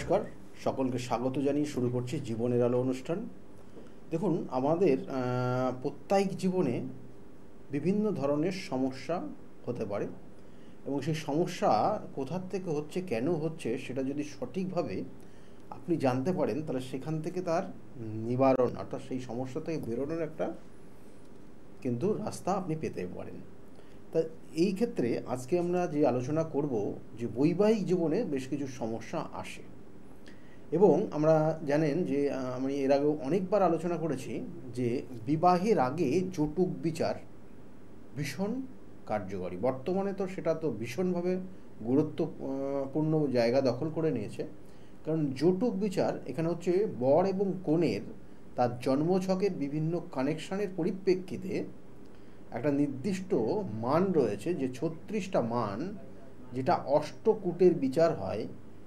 নমস্কার, সকলকে স্বাগত জানিয়ে শুরু করছি জীবনের আলো অনুষ্ঠান। দেখুন, আমাদের প্রত্যেক জীবনে বিভিন্ন ধরনের সমস্যা হতে পারে এবং সেই সমস্যা কোথার থেকে হচ্ছে, কেন হচ্ছে, সেটা যদি সঠিকভাবে আপনি জানতে পারেন তাহলে সেখান থেকে তার নিবারণ অর্থাৎ সেই সমস্যা থেকে বেরোনোর একটা কিন্তু রাস্তা আপনি পেতে পারেন। তা এই ক্ষেত্রে আজকে আমরা যে আলোচনা করব যে বৈবাহিক জীবনে বেশ কিছু সমস্যা আসে এবং আমরা জানেন যে আমি এর আগেও অনেকবার আলোচনা করেছি যে বিবাহের আগে যৌতুক বিচার ভীষণ কার্যকরী। বর্তমানে তো সেটা তো ভীষণভাবে গুরুত্বপূর্ণ জায়গা দখল করে নিয়েছে, কারণ যৌতুক বিচার এখানে হচ্ছে বর এবং কনের তার জন্মছকের বিভিন্ন কানেকশানের পরিপ্রেক্ষিতে একটা নির্দিষ্ট মান রয়েছে, যে 36টা মান, যেটা অষ্টকূটের বিচার হয়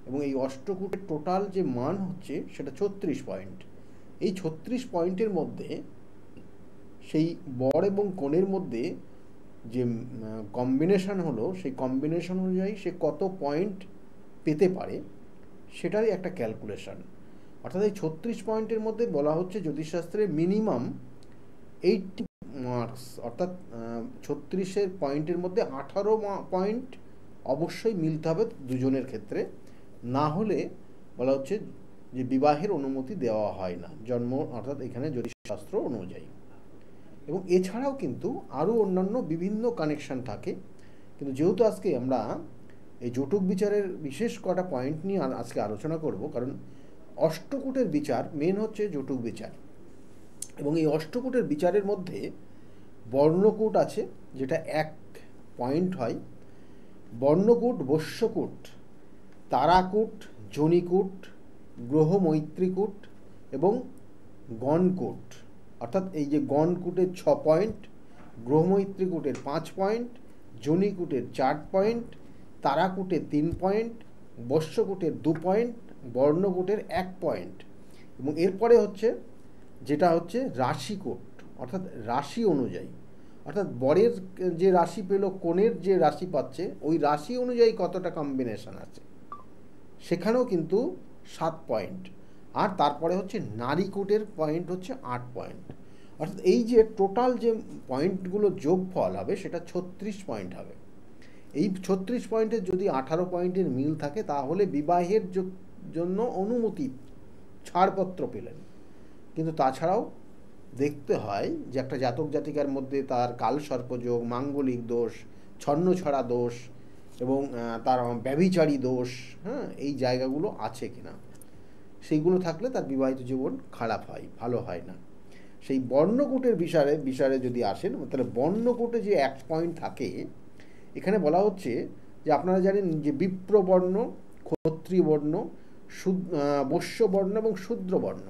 এবং এই অষ্টকূটের টোটাল যে মান হচ্ছে সেটা 36 পয়েন্ট। এই 36 পয়েন্টের মধ্যে সেই বর এবং কনের মধ্যে যে কম্বিনেশন হলো, সেই কম্বিনেশন অনুযায়ী সে কত পয়েন্ট পেতে পারে সেটারই একটা ক্যালকুলেশন। অর্থাৎ এই 36 পয়েন্টের মধ্যে বলা হচ্ছে জ্যোতিষশাস্ত্রে মিনিমাম 80 মার্কস, অর্থাৎ 36-এর পয়েন্টের মধ্যে 18 পয়েন্ট অবশ্যই মিলতে হবে দুজনের ক্ষেত্রে, না হলে বলা হচ্ছে যে বিবাহের অনুমতি দেওয়া হয় না জন্ম অর্থাৎ এখানে জ্যোতিষশাস্ত্র অনুযায়ী। এবং এছাড়াও কিন্তু আরও অন্যান্য বিভিন্ন কানেকশান থাকে, কিন্তু যেহেতু আজকে আমরা এই যৌতুক বিচারের বিশেষ কটা পয়েন্ট নিয়ে আজকে আলোচনা করব, কারণ অষ্টকূটের বিচার মেন হচ্ছে যৌতুক বিচার। এবং এই অষ্টকূটের বিচারের মধ্যে বর্ণকূট আছে, যেটা 1 পয়েন্ট হয়। বর্ণকূট, বৈশ্যকূট, তারাকূট, জনিকূট, গ্রহ মৈত্রীকূট এবং গণকূট। অর্থাৎ এই যে গণকূটের 6 পয়েন্ট, গ্রহ মৈত্রীকূটের 5 পয়েন্ট, জনিকূটের 4 পয়েন্ট, তারাকূটের 3 পয়েন্ট, বৈশ্যকূটের 2 পয়েন্ট, বর্ণকূটের 1 পয়েন্ট। এবং এরপরে হচ্ছে যেটা হচ্ছে রাশিকূট, অর্থাৎ রাশি অনুযায়ী, অর্থাৎ বরের যে রাশি পেল, কনের যে রাশি পাচ্ছে, ওই রাশি অনুযায়ী কতটা কম্বিনেশন আছে সেখানেও কিন্তু 7 পয়েন্ট। আর তারপরে হচ্ছে নারীকূটের পয়েন্ট হচ্ছে 8 পয়েন্ট। অর্থাৎ এই যে টোটাল যে পয়েন্টগুলো যোগফল হবে সেটা 36 পয়েন্ট হবে। এই 36 পয়েন্টের যদি 18 পয়েন্টের মিল থাকে তাহলে বিবাহের জন্য অনুমতি ছাড়পত্র পেলেন। কিন্তু তাছাড়াও দেখতে হয় যে একটা জাতক জাতিকার মধ্যে তার কালসর্পযোগ, মাঙ্গলিক দোষ, ছন্নছড়া দোষ এবং তার ব্যভিচারী দোষ, এই জায়গাগুলো আছে কিনা। সেইগুলো থাকলে তার বিবাহিত জীবন খারাপ হয়, ভালো হয় না। সেই বর্ণকূটের বিষয়ে যদি আসেন, তাহলে বর্ণকূটে যে 1 পয়েন্ট থাকে, এখানে বলা হচ্ছে যে আপনারা জানেন যে বিপ্রবর্ণ, ক্ষত্রিয়বর্ণ, বৈশ্যবর্ণ এবং শূদ্রবর্ণ।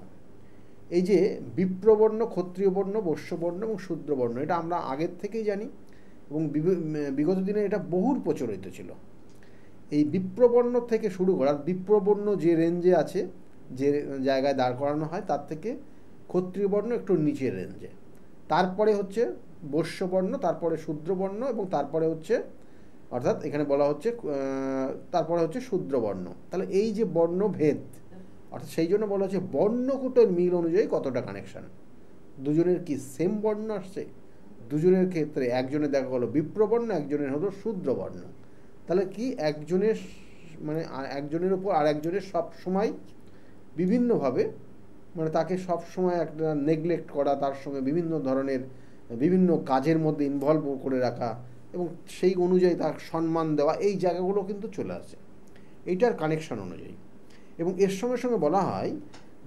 এই যে বিপ্রবর্ণ, ক্ষত্রিয়বর্ণ, বৈশ্যবর্ণ এবং শূদ্রবর্ণ, এটা আমরা আগের থেকেই জানি এবং বিগত দিনে এটা বহুল প্রচলিত ছিল। এই বিপ্রবর্ণ থেকে শুরু করা, বিপ্রবর্ণ যে রেঞ্জে আছে, যে জায়গায় দাঁড় করানো হয়, তার থেকে ক্ষত্রিয়বর্ণ একটু নিচের রেঞ্জে, তারপরে হচ্ছে বৈশ্যবর্ণ, তারপরে শূদ্রবর্ণ এবং তারপরে হচ্ছে, অর্থাৎ এখানে বলা হচ্ছে তারপরে হচ্ছে শূদ্রবর্ণ। তাহলে এই যে বর্ণভেদ, অর্থাৎ সেই জন্য বলা হচ্ছে বর্ণকূটের মিল অনুযায়ী কতটা কানেকশান, দুজনের কি সেম বর্ণ আসছে, দুজনের ক্ষেত্রে একজনের দেখা গেলো বিপ্রবর্ণ, একজনের হলো শূদ্রবর্ণ। তাহলে কি একজনের মানে একজনের উপর আর একজনের সবসময় বিভিন্নভাবে মানে তাকে সবসময় একটা নেগলেক্ট করা, তার সঙ্গে বিভিন্ন ধরনের বিভিন্ন কাজের মধ্যে ইনভলভ করে রাখা এবং সেই অনুযায়ী তার সম্মান দেওয়া, এই জায়গাগুলো কিন্তু চলে আসে এইটার কানেকশান অনুযায়ী। এবং এর সঙ্গে সঙ্গে বলা হয়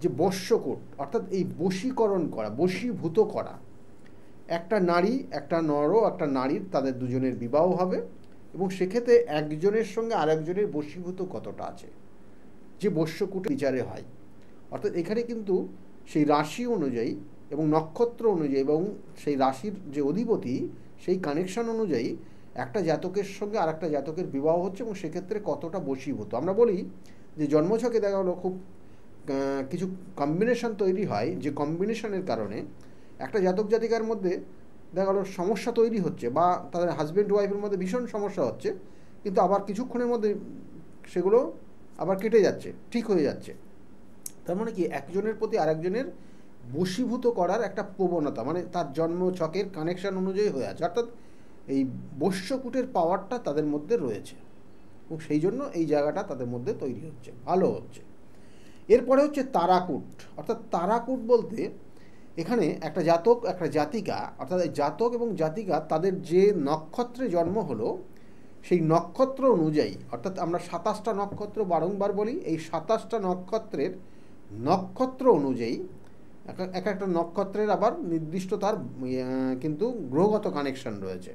যে বশ্যকূট, অর্থাৎ এই বশীকরণ করা, বশীভূত করা। একটা নারী, একটা নর, একটা নারীর, তাদের দুজনের বিবাহ হবে এবং সেক্ষেত্রে একজনের সঙ্গে আরেকজনের বশীভূত কতটা আছে, যে বশ্যকূট বিচারে হয়। অর্থাৎ এখানে কিন্তু সেই রাশি অনুযায়ী এবং নক্ষত্র অনুযায়ী এবং সেই রাশির যে অধিপতি, সেই কানেকশান অনুযায়ী একটা জাতকের সঙ্গে আর একটা জাতকের বিবাহ হচ্ছে এবং সেক্ষেত্রে কতটা বশীভূত। আমরা বলি যে জন্মছকে দেখা গেলো খুব কিছু কম্বিনেশন তৈরি হয়, যে কম্বিনেশনের কারণে একটা জাতক জাতিকার মধ্যে দেখা গেলো সমস্যা তৈরি হচ্ছে বা তাদের হাজব্যান্ড ওয়াইফের মধ্যে ভীষণ সমস্যা হচ্ছে, কিন্তু আবার কিছুক্ষণের মধ্যে সেগুলো আবার কেটে যাচ্ছে, ঠিক হয়ে যাচ্ছে। তার মানে কি, একজনের প্রতি আরেকজনের বশীভূত করার একটা প্রবণতা, মানে তার জন্ম ছকের কানেকশন অনুযায়ী হয়ে আছে, অর্থাৎ এই বশ্যকূটের পাওয়ারটা তাদের মধ্যে রয়েছে, এবং সেই জন্য এই জায়গাটা তাদের মধ্যে তৈরি হচ্ছে, ভালো হচ্ছে। এরপরে হচ্ছে তারাকূট। অর্থাৎ তারাকূট বলতে এখানে একটা জাতক একটা জাতিকা, অর্থাৎ এই জাতক এবং জাতিকা তাদের যে নক্ষত্রে জন্ম হলো সেই নক্ষত্র অনুযায়ী, অর্থাৎ আমরা 27টা নক্ষত্র বারংবার বলি, এই 27টা নক্ষত্রের নক্ষত্র অনুযায়ী এক একটা নক্ষত্রের আবার নির্দিষ্ট তার কিন্তু গ্রহগত কানেকশান রয়েছে।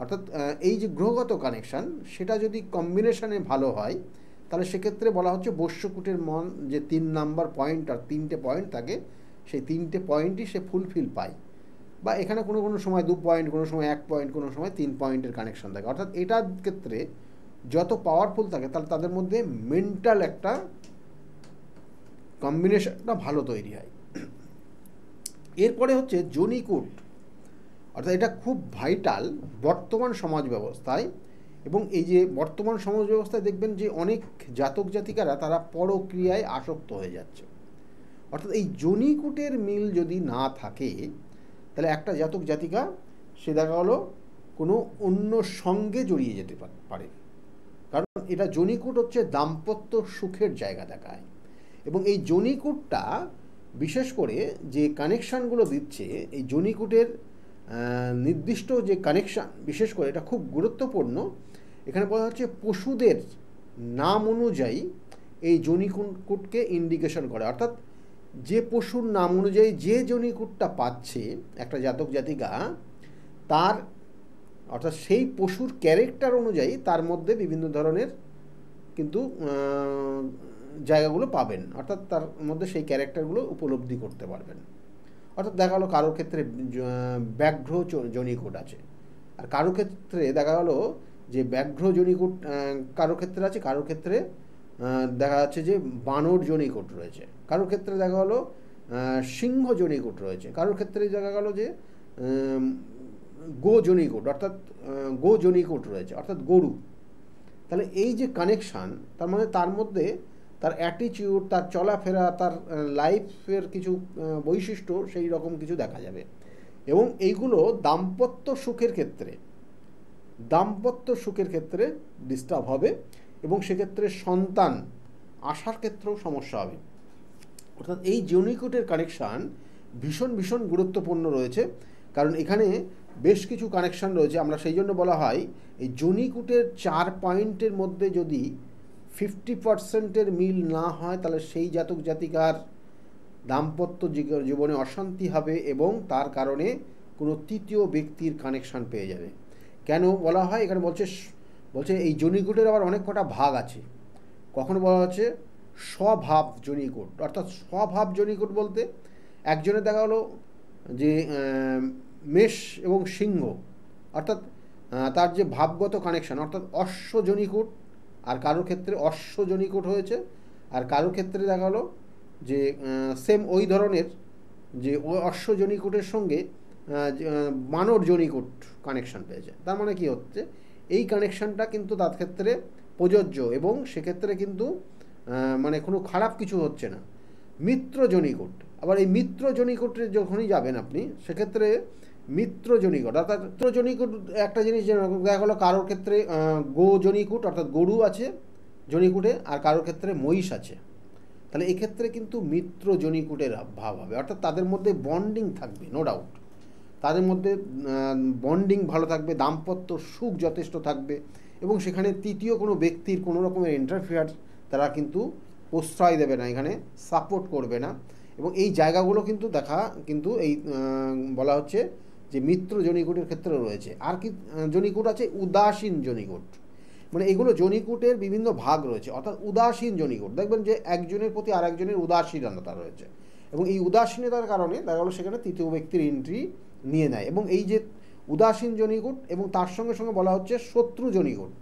অর্থাৎ এই যে গ্রহগত কানেকশান, সেটা যদি কম্বিনেশনে ভালো হয় তাহলে সেক্ষেত্রে বলা হচ্ছে বশ্যকূটের মন যে 3 নাম্বার পয়েন্ট আর 3টে পয়েন্ট থাকে, সেই 3টে পয়েন্টই সে ফুলফিল পায়। বা এখানে কোনো কোনো সময় 2 পয়েন্ট, কোনো সময় 1 পয়েন্ট, কোনো সময় 3 পয়েন্টের কানেকশন থাকে। অর্থাৎ এটার ক্ষেত্রে যত পাওয়ারফুল থাকে তাহলে তাদের মধ্যে মেন্টাল একটা কম্বিনেশনটা ভালো তৈরি হয়। এরপরে হচ্ছে জনিকূট। অর্থাৎ এটা খুব ভাইটাল বর্তমান সমাজ ব্যবস্থায়, এবং এই যে বর্তমান সমাজ ব্যবস্থায় দেখবেন যে অনেক জাতক জাতিকারা তারা পরক্রিয়ায় আসক্ত হয়ে যাচ্ছে। অর্থাৎ এই জনিকূটের মিল যদি না থাকে তাহলে একটা জাতক জাতিকা সে দেখা হলো কোনো অন্য সঙ্গে জড়িয়ে যেতে পারে, কারণ এটা জনিকূট হচ্ছে দাম্পত্য সুখের জায়গা দেখায়। এবং এই জনিকূটটা বিশেষ করে যে কানেকশানগুলো দিচ্ছে, এই জনিকূটের নির্দিষ্ট যে কানেকশান, বিশেষ করে এটা খুব গুরুত্বপূর্ণ। এখানে বলা হচ্ছে পশুদের নাম অনুযায়ী এই জনিকূটকে ইন্ডিকেশন করে। অর্থাৎ যে পশুর নাম অনুযায়ী যে জনিকূটটা পাচ্ছে একটা জাতক জাতিকা, তার অর্থাৎ সেই পশুর ক্যারেক্টার অনুযায়ী তার মধ্যে বিভিন্ন ধরনের কিন্তু জায়গাগুলো পাবেন, অর্থাৎ তার মধ্যে সেই ক্যারেক্টারগুলো উপলব্ধি করতে পারবেন। অর্থাৎ দেখা গেলো কারোর ক্ষেত্রে ব্যাঘ্র জনিকূট আছে, আর কারো ক্ষেত্রে দেখা গেলো যে ব্যাঘ্র জনিকূট কারোর ক্ষেত্রে আছে, কারোর ক্ষেত্রে দেখা যাচ্ছে যে বানর জনিকূট রয়েছে, কারোর ক্ষেত্রে দেখা গেলো সিংহ জনিকূট রয়েছে, কারোর ক্ষেত্রে দেখা গেলো যে গো জনিকূট, অর্থাৎ গো জনিকূট রয়েছে, অর্থাৎ গরু। তাহলে এই যে কানেকশান, তার মানে তার মধ্যে তার অ্যাটিটিউড, তার চলাফেরা, তার লাইফের কিছু বৈশিষ্ট্য সেই রকম কিছু দেখা যাবে। এবং এইগুলো দাম্পত্য সুখের ক্ষেত্রে ডিস্টার্ব হবে, এবং সেক্ষেত্রে সন্তান আসার ক্ষেত্রেও সমস্যা হবে। অর্থাৎ এই জনিকূটের কানেকশান ভীষণ ভীষণ গুরুত্বপূর্ণ রয়েছে, কারণ এখানে বেশ কিছু কানেকশান রয়েছে। আমরা সেই জন্য বলা হয় এই জনিকূটের 4 পয়েন্টের মধ্যে যদি 50% মিল না হয় তাহলে সেই জাতক জাতিকার দাম্পত্য জীবনে অশান্তি হবে, এবং তার কারণে কোনো তৃতীয় ব্যক্তির কানেকশান পেয়ে যাবে। কেন বলা হয়, এখানে বলছে এই জনিকূটের আবার অনেক কটা ভাগ আছে। কখনো বলা হচ্ছে স্বভাব জনিকূট। অর্থাৎ স্বভাব জনিকূট বলতে একজনের দেখা হলো যে মেষ এবং সিংহ, অর্থাৎ তার যে ভাবগত কানেকশান, অর্থাৎ অশ্ব জনিকূট, আর কারোর ক্ষেত্রে অশ্ব জনিকূট হয়েছে, আর কারোর ক্ষেত্রে দেখা হলো যে সেম ওই ধরনের যে অশ্ব জনিকূটের সঙ্গে বানর জনিকূট কানেকশান পেয়েছে। তার মানে কি হচ্ছে, এই কানেকশানটা কিন্তু তার ক্ষেত্রে প্রযোজ্য, এবং সেক্ষেত্রে কিন্তু মানে কোনো খারাপ কিছু হচ্ছে না। মিত্র জনিকূট, আবার এই মিত্র জনিকূটে যখনই যাবেন আপনি, সেক্ষেত্রে মিত্র জনিকূট, অর্থাৎ মিত্র জনিকূট একটা জিনিস দেখা গেলো কারোর ক্ষেত্রে গো জনিকূট, অর্থাৎ গরু আছে জনিকূটে, আর কারোর ক্ষেত্রে মহিষ আছে। তাহলে এক্ষেত্রে কিন্তু মিত্র জনিকূটের ভাব হবে, অর্থাৎ তাদের মধ্যে বন্ডিং থাকবে, নো ডাউট তাদের মধ্যে বন্ডিং ভালো থাকবে, দাম্পত্য সুখ যথেষ্ট থাকবে, এবং সেখানে তৃতীয় কোনো ব্যক্তির কোনো রকমের ইন্টারফেয়ার তারা কিন্তু প্রশ্রয় দেবে না, এখানে সাপোর্ট করবে না। এবং এই জায়গাগুলো কিন্তু এই বলা হচ্ছে যে মিত্র জনিকূটের ক্ষেত্রে রয়েছে। আর কি জনিকূট আছে, উদাসীন জনিকূট, মানে এগুলো জনিকূটের বিভিন্ন ভাগ রয়েছে। অর্থাৎ উদাসীন জনিকূট দেখবেন যে একজনের প্রতি আর একজনের উদাসীনতা রয়েছে, এবং এই উদাসীনতার কারণে দেখা গেলো সেখানে তৃতীয় ব্যক্তির এন্ট্রি নিয়ে নেয়। এবং এই যে উদাসীন জনিকূট, এবং তার সঙ্গে সঙ্গে বলা হচ্ছে শত্রু জনিকূট,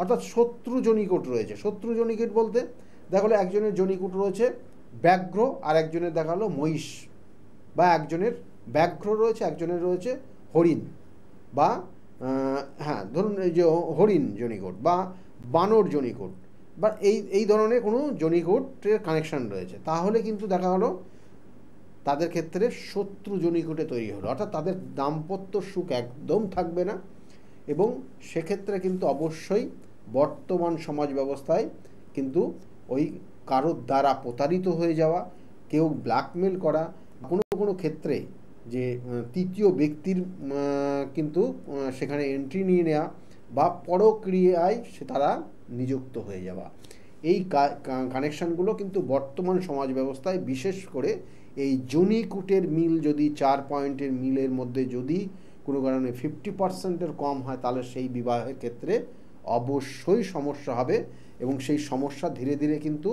অর্থাৎ শত্রু জনিকূট রয়েছে। শত্রু জনিকূট বলতে দেখা গেলো একজনের জনিকূট রয়েছে ব্যাঘ্র, আর একজনের দেখা গেলো মহিষ, বা একজনের ব্যাঘ্র রয়েছে, একজনের রয়েছে হরিণ, বা হ্যাঁ ধরুন এই যে হরিণ জনিকূট বা বানর জনিকূট, বা এই ধরনের কোনো জনিকোটের কানেকশান রয়েছে, তাহলে কিন্তু দেখা হলো তাদের ক্ষেত্রে শত্রু জনিকোটে তৈরি হলো, অর্থাৎ তাদের দাম্পত্য সুখ একদম থাকবে না। এবং সেক্ষেত্রে কিন্তু অবশ্যই বর্তমান সমাজ ব্যবস্থায় কিন্তু ওই কারোর দ্বারা প্রতারিত হয়ে যাওয়া, কেউ ব্ল্যাকমেল করা, কোনো কোনো ক্ষেত্রে যে তৃতীয় ব্যক্তির কিন্তু সেখানে এন্ট্রি নিয়ে নেওয়া বা পরক্রিয়ায় তারা নিযুক্ত হয়ে যাওয়া, এই কানেকশানগুলো কিন্তু বর্তমান সমাজ ব্যবস্থায় বিশেষ করে এই জনিকুটের মিল যদি 4 পয়েন্টের মিলের মধ্যে যদি কোনো কারণে 50%-এর কম হয়, তাহলে সেই বিবাহের ক্ষেত্রে অবশ্যই সমস্যা হবে এবং সেই সমস্যা ধীরে ধীরে কিন্তু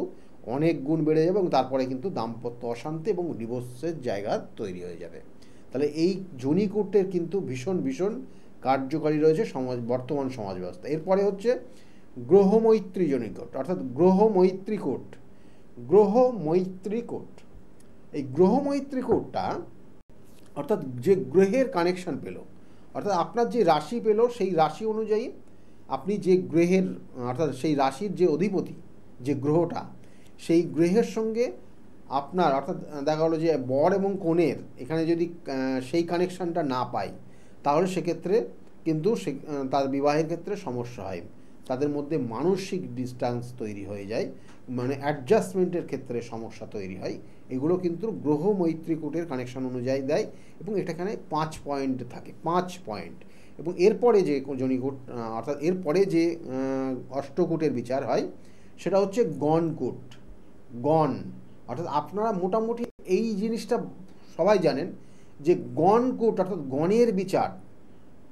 অনেক গুণ বেড়ে যাবে এবং তারপরে কিন্তু দাম্পত্য অশান্তি এবং ডিভোর্সের জায়গা তৈরি হয়ে যাবে। তাহলে এই জনিকুটের কিন্তু ভীষণ ভীষণ কার্যকারী রয়েছে বর্তমান সমাজ ব্যবস্থা। এরপরে হচ্ছে গ্রহমৈত্রী জনিকোট, অর্থাৎ গ্রহমৈত্রী কোট। গ্রহমৈত্রী কোট, এই গ্রহমৈত্রী কোটটা অর্থাৎ যে গ্রহের কানেকশান পেল, অর্থাৎ আপনার যে রাশি পেল সেই রাশি অনুযায়ী আপনি যে গ্রহের অর্থাৎ সেই রাশির যে অধিপতি যে গ্রহটা, সেই গ্রহের সঙ্গে আপনার অর্থাৎ দেখা হলো যে বর এবং কনের এখানে যদি সেই কানেকশানটা না পায়, তাহলে সেক্ষেত্রে কিন্তু তার বিবাহের ক্ষেত্রে সমস্যা হয়, তাদের মধ্যে মানসিক ডিস্টেন্স তৈরি হয়ে যায়, মানে অ্যাডজাস্টমেন্টের ক্ষেত্রে সমস্যা তৈরি হয়। এগুলো কিন্তু গ্রহ মৈত্রী কোটের কানেকশান অনুযায়ী দেয় এবং এটাখানে 5 পয়েন্ট থাকে, 5 পয়েন্ট। এবং এরপরে যে জনিকোট অর্থাৎ এরপরে যে অষ্টকোটের বিচার হয় সেটা হচ্ছে গণকোট। গণ অর্থাৎ আপনারা মোটামুটি এই জিনিসটা সবাই জানেন যে গণকোট অর্থাৎ গণের বিচার,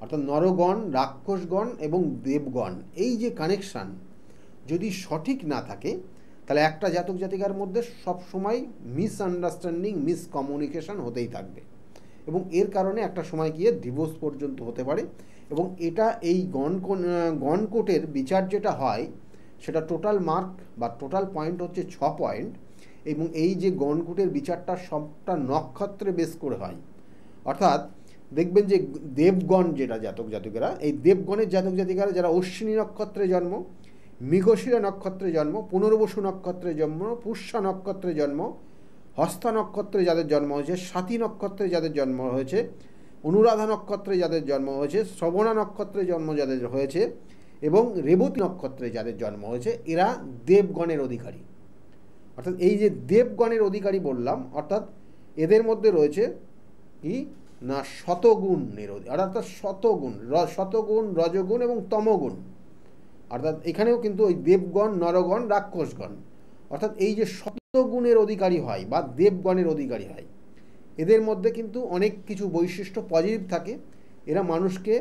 অর্থাৎ নরগণ, রাক্ষসগণ এবং দেবগণ, এই যে কানেকশান যদি সঠিক না থাকে, তাহলে একটা জাতক জাতিকার মধ্যে সবসময় মিসআন্ডারস্ট্যান্ডিং, মিসকমিউনিকেশন হতেই থাকবে এবং এর কারণে একটা সময় গিয়ে ডিভোর্স পর্যন্ত হতে পারে। এবং এটা এই গণকোটের বিচার যেটা হয় সেটা টোটাল মার্ক বা টোটাল পয়েন্ট হচ্ছে 6 পয়েন্ট এবং এই যে গণকোটের বিচারটা সবটা নক্ষত্রে বেস করে হয়। অর্থাৎ দেখবেন যে দেবগণ যেটা জাতক জাতিকারা, এই দেবগণের জাতক জাতিকারা যারা অশ্বিনী নক্ষত্রে জন্ম, মৃগশিরা নক্ষত্রে জন্ম, পুনর্বসু নক্ষত্রে জন্ম, পুষ্যা নক্ষত্রে জন্ম, হস্তা নক্ষত্রে যাদের জন্ম হয়েছে, স্বাতী নক্ষত্রে যাদের জন্ম হয়েছে, অনুরাধা নক্ষত্রে যাদের জন্ম হয়েছে, শ্রবণা নক্ষত্রে জন্ম যাদের হয়েছে এবং রেবতী নক্ষত্রে যাদের জন্ম হয়েছে, এরা দেবগণের অধিকারী। অর্থাৎ এই যে দেবগণের অধিকারী বললাম, অর্থাৎ এদের মধ্যে রয়েছে কি না শতগুণের অর্থাৎ শতগুণ, রজগুণ এবং তমগুণ। অর্থাৎ এখানেও কিন্তু ওই দেবগণ, নরগণ, রাক্ষসগণ, অর্থাৎ এই যে শতগুণের অধিকারী হয় বা দেবগণের অধিকারী হয়, এদের মধ্যে কিন্তু অনেক কিছু বৈশিষ্ট্য পজিটিভ থাকে। এরা মানুষকে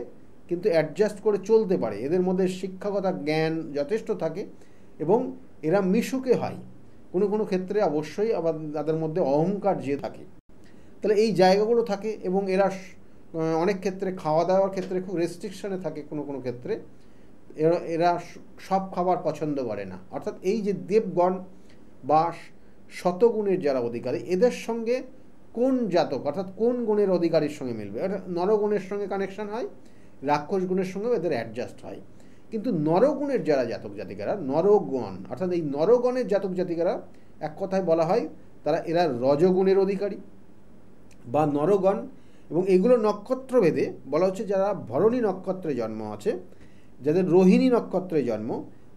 কিন্তু অ্যাডজাস্ট করে চলতে পারে, এদের মধ্যে শিক্ষাগত জ্ঞান যথেষ্ট থাকে এবং এরা মিশুকে হয়। কোনো কোনো ক্ষেত্রে অবশ্যই আবার তাদের মধ্যে অহংকার যে থাকে, তাহলে এই জায়গাগুলো থাকে এবং এরা অনেক ক্ষেত্রে খাওয়া দাওয়ার ক্ষেত্রে খুব রেস্ট্রিকশানে থাকে। কোনো কোনো ক্ষেত্রে এরা সব খাবার পছন্দ করে না। অর্থাৎ এই যে দেবগণ বা শতগুণের যারা অধিকারী, এদের সঙ্গে কোন জাতক অর্থাৎ কোন গুণের অধিকারীর সঙ্গে মিলবে, এটা নরগুণের সঙ্গে কানেকশান হয়, রাক্ষস গুণের সঙ্গেও এদের অ্যাডজাস্ট হয়। কিন্তু নরগুণের যারা জাতক জাতিকারা, নরগণ অর্থাৎ এই নরগণের জাতক জাতিকারা এক কথায় বলা হয় এরা রজগুণের অধিকারী বা নরগণ। এবং এগুলো নক্ষত্রভেদে বলা হচ্ছে যারা ভরণী নক্ষত্রে জন্ম আছে, যাদের রোহিণী নক্ষত্রে জন্ম,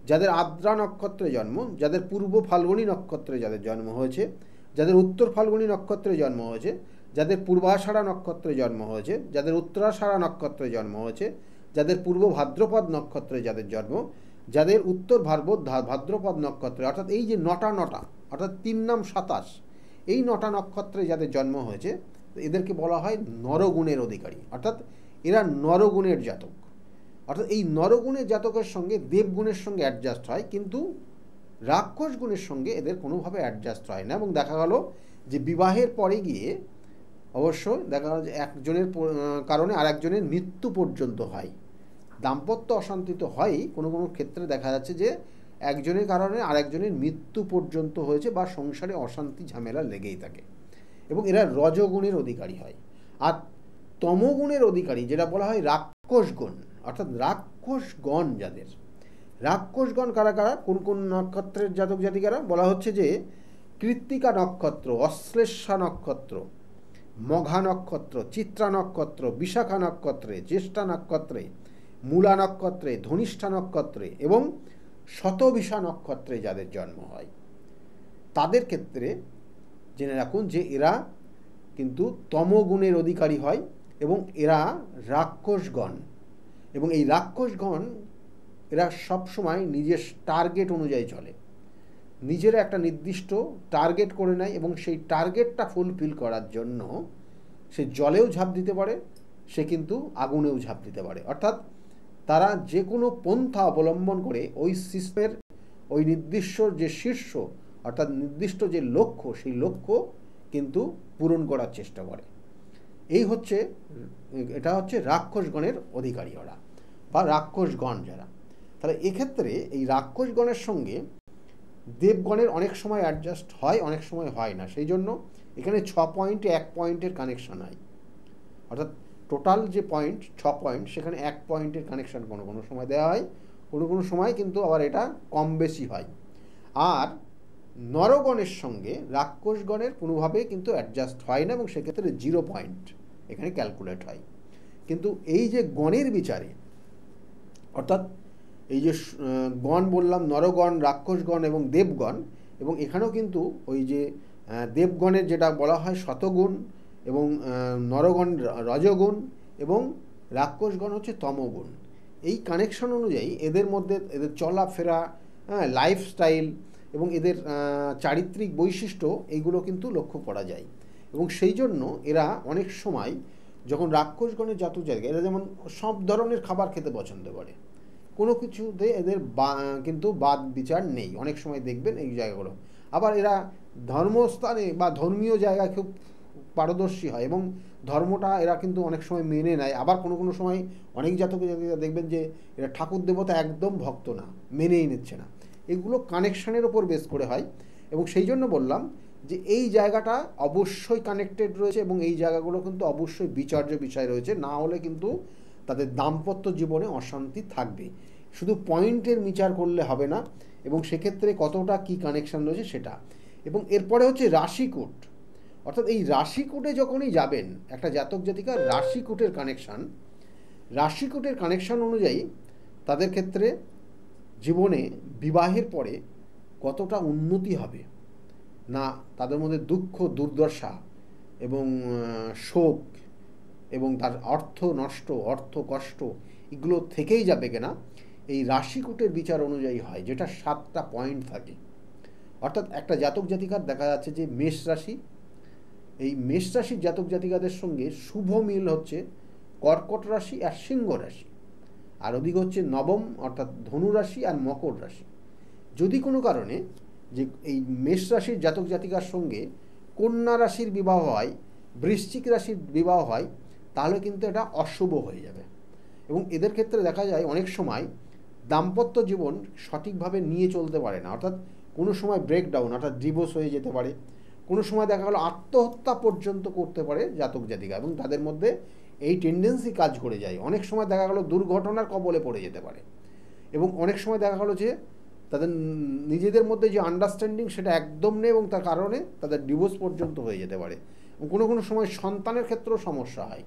যাদের আদ্রা নক্ষত্রে জন্ম, যাদের পূর্ব ফাল্গুনী নক্ষত্রে যাদের জন্ম হয়েছে, যাদের উত্তর ফাল্গুনী নক্ষত্রে জন্ম হয়েছে, যাদের পূর্বাষাঢ়া নক্ষত্রে জন্ম হয়েছে, যাদের উত্তরাষাঢ়া নক্ষত্রে জন্ম হয়েছে, যাদের পূর্ব ভাদ্রপদ নক্ষত্রে যাদের জন্ম, যাদের উত্তর ভাদ্রপদ নক্ষত্রে, অর্থাৎ এই যে নটা অর্থাৎ 3 নাম 27, এই 9টা নক্ষত্রে যাদের জন্ম হয়েছে এদেরকে বলা হয় নরগুণের অধিকারী। অর্থাৎ এরা নরগুণের জাতক। অর্থাৎ এই নরগুণের জাতকের সঙ্গে দেবগুণের সঙ্গে অ্যাডজাস্ট হয়, কিন্তু রাক্ষস গুণের সঙ্গে এদের কোনোভাবে অ্যাডজাস্ট হয় না। এবং দেখা গেল যে বিবাহের পরে গিয়ে অবশ্য দেখা গেল যে একজনের কারণে আর একজনের মৃত্যু পর্যন্ত হয়। দাম্পত্য অশান্তি তো হয়ই, কোনো কোনো ক্ষেত্রে দেখা যাচ্ছে যে একজনের কারণে আর একজনের মৃত্যু পর্যন্ত হয়েছে বা সংসারে অশান্তি ঝামেলা লেগেই থাকে এবং এরা রজগুণের অধিকারী হয়। আর তমগুণের অধিকারী যেটা বলা হয় রাক্ষসগণ, অর্থাৎ রাক্ষসগণ যাদের, রাক্ষসগণ কারা কারা, কোন কোন নক্ষত্রের জাতক জাতিকারা? বলা হচ্ছে যে কৃত্তিকা নক্ষত্র, অশ্লেষা নক্ষত্র, মঘা নক্ষত্র, চিত্রা নক্ষত্র, বিশাখা নক্ষত্রে, জ্যেষ্ঠা নক্ষত্রে, মূলা নক্ষত্রে, ধনিষ্ঠা নক্ষত্রে এবং শতবিশা নক্ষত্রে যাদের জন্ম হয় তাদের ক্ষেত্রে জেনে রাখুন যে এরা কিন্তু তমগুণের অধিকারী হয় এবং এরা রাক্ষসগণ। এবং এই রাক্ষসগণ এরা সবসময় নিজের টার্গেট অনুযায়ী চলে, নিজেরা একটা নির্দিষ্ট টার্গেট করে নেয় এবং সেই টার্গেটটা ফুলফিল করার জন্য সে জলেও ঝাঁপ দিতে পারে, সে কিন্তু আগুনেও ঝাঁপ দিতে পারে। অর্থাৎ তারা যে কোনো পন্থা অবলম্বন করে ওই সিস্টেমের ওই নির্দিষ্ট যে শীর্ষ অর্থাৎ নির্দিষ্ট যে লক্ষ্য সেই লক্ষ্য কিন্তু পূরণ করার চেষ্টা করে। এটা হচ্ছে রাক্ষসগণের অধিকারী ওরা বা রাক্ষসগণ যারা। তাহলে এক্ষেত্রে এই রাক্ষসগণের সঙ্গে দেবগণের অনেক সময় অ্যাডজাস্ট হয়, অনেক সময় হয় না। সেই জন্য এখানে 6 পয়েন্টে 1 পয়েন্টের কানেকশন হয়, অর্থাৎ টোটাল যে পয়েন্ট 6 পয়েন্ট সেখানে 1 পয়েন্টের কানেকশন কোনো কোনো সময় দেওয়া হয়, কোনো কোনো সময় কিন্তু আবার এটা কম বেশি হয়। আর নরগণের সঙ্গে রাক্ষসগণের কোনোভাবে কিন্তু অ্যাডজাস্ট হয় না এবং সেক্ষেত্রে 0 পয়েন্ট এখানে ক্যালকুলেট হয়। কিন্তু এই যে গণের বিচারে অর্থাৎ এই যে গণ বললাম, নরগণ, রাক্ষসগণ এবং দেবগণ, এবং এখানেও কিন্তু ওই যে দেবগণের যেটা বলা হয় শতগুণ এবং নরগণ রজগুণ এবং রাক্ষসগণ হচ্ছে তমগুণ। এই কানেকশন অনুযায়ী এদের মধ্যে এদের চলাফেরা, লাইফস্টাইল এবং এদের চারিত্রিক বৈশিষ্ট্য এইগুলো কিন্তু লক্ষ্য করা যায়। এবং সেই জন্য এরা অনেক সময় যখন রাক্ষসগণের জাতক জাতিকা, এরা যেমন সব ধরনের খাবার খেতে পছন্দ করে, কোনো কিছুতে এদের কিন্তু বাদ বিচার নেই। অনেক সময় দেখবেন এই জায়গাগুলো। আবার এরা ধর্মস্থানে বা ধর্মীয় জায়গায় খুব পারদর্শী হয় এবং ধর্মটা এরা কিন্তু অনেক সময় মেনে নেয়। আবার কোনো কোনো সময় অনেক জাতক জাতিকা দেখবেন যে এরা ঠাকুর দেবতা একদম ভক্ত না, মেনেই নিচ্ছে না। এগুলো কানেকশানের ওপর বেস করে হয় এবং সেই জন্য বললাম যে এই জায়গাটা অবশ্যই কানেক্টেড রয়েছে এবং এই জায়গাগুলো কিন্তু অবশ্যই বিচার্য বিষয় রয়েছে, না হলে কিন্তু তাদের দাম্পত্য জীবনে অশান্তি থাকবে। শুধু পয়েন্টের বিচার করলে হবে না এবং সেক্ষেত্রে কতটা কি কানেকশান রয়েছে সেটা। এবং এরপরে হচ্ছে রাশিকূট, অর্থাৎ এই রাশিকূটে যখনই যাবেন একটা জাতক জাতিকার রাশিকূটের কানেকশান অনুযায়ী তাদের ক্ষেত্রে জীবনে বিবাহের পরে কতটা উন্নতি হবে না, তাদের মধ্যে দুঃখ দুর্দশা এবং শোক এবং তার অর্থ নষ্ট, অর্থ কষ্ট এগুলো থেকেই যাবে কিনা এই রাশিকূটের বিচার অনুযায়ী হয়, যেটা 7টা পয়েন্ট থাকে। অর্থাৎ একটা জাতক জাতিকার দেখা যাচ্ছে যে মেষ রাশি, এই মেষ রাশির জাতক জাতিকাদের সঙ্গে শুভ মিল হচ্ছে কর্কট রাশি আর সিংহ রাশি, আর ওদিকে হচ্ছে নবম অর্থাৎ ধনু রাশি আর মকর রাশি। যদি কোনো কারণে যে এই মেষ রাশির জাতক জাতিকার সঙ্গে কন্যা রাশির বিবাহ হয়, বৃশ্চিক রাশির বিবাহ হয়, তাহলে কিন্তু এটা অশুভ হয়ে যাবে। এবং এদের ক্ষেত্রে দেখা যায় অনেক সময় দাম্পত্য জীবন সঠিকভাবে নিয়ে চলতে পারে না, অর্থাৎ কোনো সময় ব্রেকডাউন অর্থাৎ ডিভোর্স হয়ে যেতে পারে, কোনো সময় দেখা গেলো আত্মহত্যা পর্যন্ত করতে পারে জাতক জাতিকা, এবং তাদের মধ্যে এই টেন্ডেন্সি কাজ করে যায়। অনেক সময় দেখা গেলো দুর্ঘটনার কবলে পড়ে যেতে পারে এবং অনেক সময় দেখা গেলো যে তাদের নিজেদের মধ্যে যে আন্ডারস্ট্যান্ডিং সেটা একদম নেই এবং তার কারণে তাদের ডিভোর্স পর্যন্ত হয়ে যেতে পারে। কোনো কোনো সময় সন্তানের ক্ষেত্রেও সমস্যা হয়।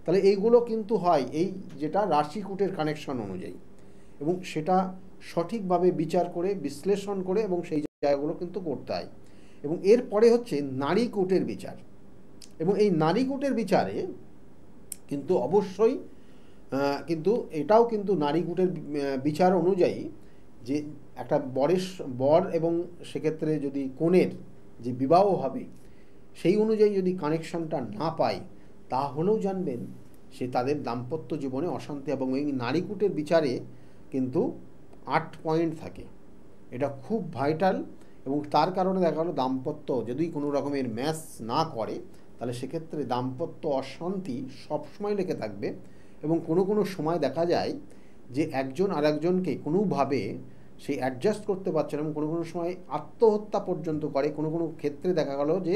তাহলে এইগুলো কিন্তু হয় এই যেটা রাশিকূটের কানেকশন অনুযায়ী, এবং সেটা সঠিকভাবে বিচার করে বিশ্লেষণ করে এবং সেই জায়গাগুলো কিন্তু করতে হয়। এবং এরপরে হচ্ছে নারীকূটের বিচার, এবং এই নারীকূটের বিচারে কিন্তু অবশ্যই কিন্তু এটাও কিন্তু নারীকূটের বিচার অনুযায়ী যে একটা বর এবং সেক্ষেত্রে যদি কনের যে বিবাহ হবে সেই অনুযায়ী যদি কানেকশনটা না পায় তাহলেও জানবেন সে তাদের দাম্পত্য জীবনে অশান্তি। এবং এই নারীকূটের বিচারে কিন্তু 8 পয়েন্ট থাকে, এটা খুব ভাইটাল। এবং তার কারণে দেখা গেলো দাম্পত্য যদি কোনো রকমের ম্যাচ না করে তাহলে সেক্ষেত্রে দাম্পত্য অশান্তি সবসময় লেগে থাকবে। এবং কোনো কোনো সময় দেখা যায় যে একজন আর একজনকে কোনোভাবে সে অ্যাডজাস্ট করতে পারছে না এবং কোনো কোনো সময় আত্মহত্যা পর্যন্ত করে। কোনো কোনো ক্ষেত্রে দেখা গেল যে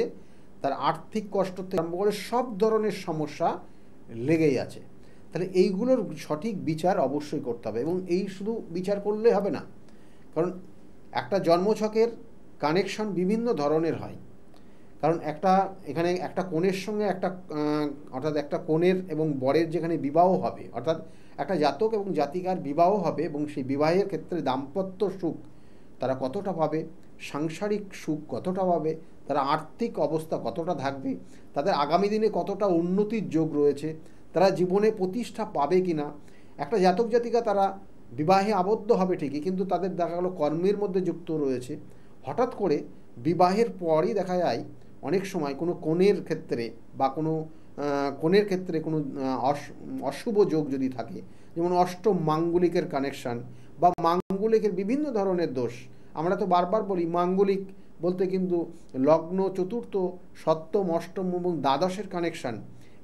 তার আর্থিক কষ্ট থেকে আরম্ভ করে সব ধরনের সমস্যা লেগেই আছে। তাহলে এইগুলোর সঠিক বিচার অবশ্যই করতে হবে। এবং এই শুধু বিচার করলে হবে না, কারণ একটা জন্মছকের কানেকশন বিভিন্ন ধরনের হয়। কারণ এখানে একটা কনের সঙ্গে অর্থাৎ একটা কনের এবং বরের যেখানে বিবাহ হবে, অর্থাৎ একটা জাতক এবং জাতিকার বিবাহ হবে, এবং সেই বিবাহের ক্ষেত্রে দাম্পত্য সুখ তারা কতটা পাবে, সাংসারিক সুখ কতটা পাবে, তারা আর্থিক অবস্থা কতটা থাকবে, তাদের আগামী দিনে কতটা উন্নতির যোগ রয়েছে, তারা জীবনে প্রতিষ্ঠা পাবে কি না। একটা জাতক জাতিকা তারা বিবাহে আবদ্ধ হবে ঠিকই, কিন্তু তাদের দেখা গেলো কর্মের মধ্যে যুক্ত রয়েছে। হঠাৎ করে বিবাহের পরই দেখা যায় অনেক সময় কোনো কনের ক্ষেত্রে বা কোনো কনের ক্ষেত্রে কোনো অশুভ যোগ যদি থাকে, যেমন অষ্টম মাঙ্গলিকের কানেকশান বা মাঙ্গলিকের বিভিন্ন ধরনের দোষ। আমরা তো বারবার বলি মাঙ্গলিক বলতে কিন্তু লগ্ন, চতুর্থ, সপ্তম, অষ্টম এবং দ্বাদশের কানেকশান।